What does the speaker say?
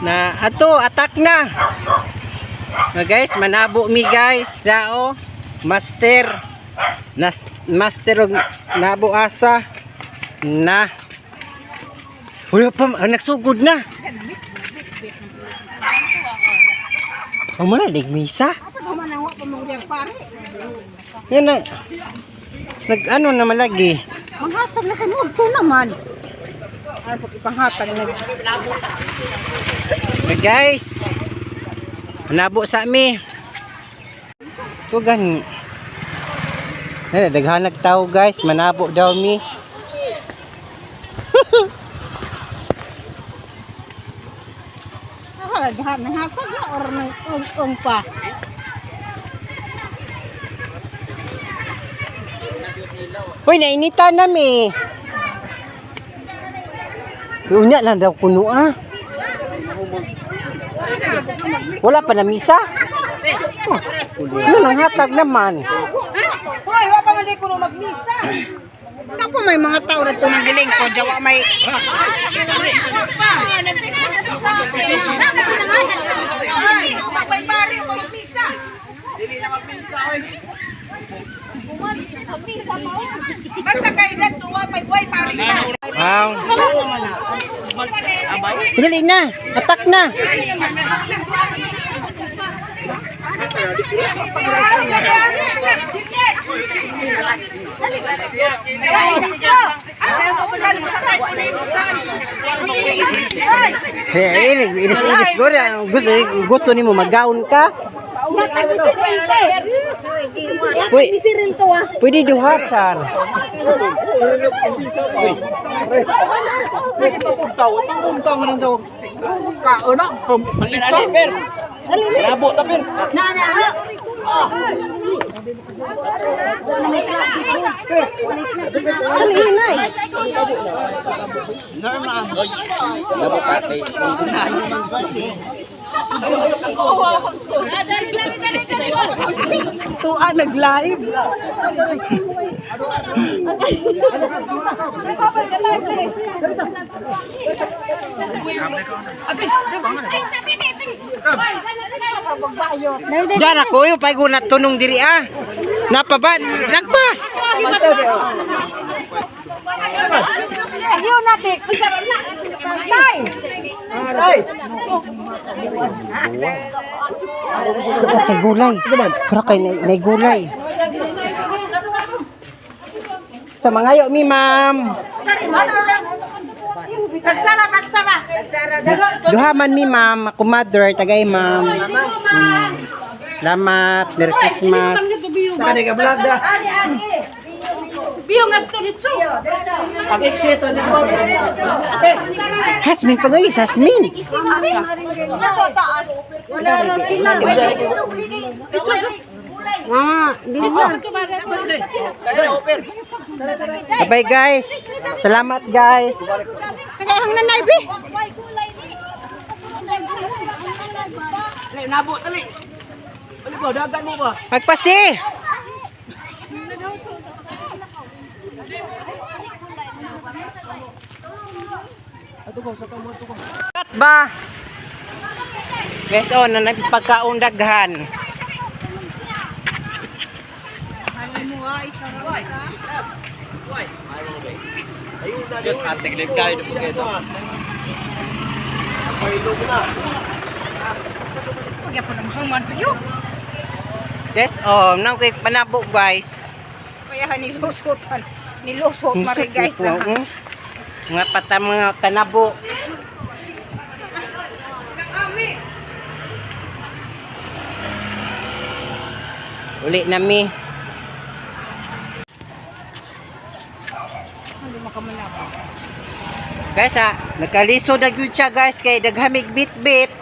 Na ato atak na. Guys, manabo mi guys, dao. Master. Master og nabo asa na. Wala pa nagsugod na. Amo na digmisa. Yan na. Nag ano naman lagi. Manghatag na kayo to naman. Ay pag ipanghatag na. Guys. Nabo sa mi. Tugan. Daghanag tao guys, manabo daw mi. Daghan na hatag na or nang ung pa. Hoy, nainitan na mi. Unya lang daw kuno ah. Wala pa na misa. Ano nang hatag naman? Hoy, wa pa man di kuno magmisa. Ako may mga tao na tunang giling ko, jawa may basta kayo na tuwa may buhay pari ka. Wow. Dali na, atak na. Iris gusto nimo maggaon ka? Pwede duha char. Tuwa nag-live. Diyan ako yung pay gunat tunong diri ah. Napaba nagpas. Ayun natin. Kay gulay. Tara kay nay gulay. Sa mangayo mi ma'am. Tagsara. Duha man mi ma'am, ako mother tagay ma'am. Salamat, Merry Christmas. Tadi ka vlog da. Biyo nga to dito. Ang exit ni ko. Hasmin pagay, hasmin. Wala rin sila. Bye guys. Salamat guys. Kagayang nanay bi. Nabo tali. Ano ba dagan mo ba? Magpasi. Kat ba? Guys, oh, na nagpagkaon daghan. Yes, oh, nang kay panabo guys. Kaya nilusotan. Nilusot mari guys. Mga patang mga tanabo. Uli nami. Guys, nagkaliso na gyud siya guys kay daghamig bit-bit.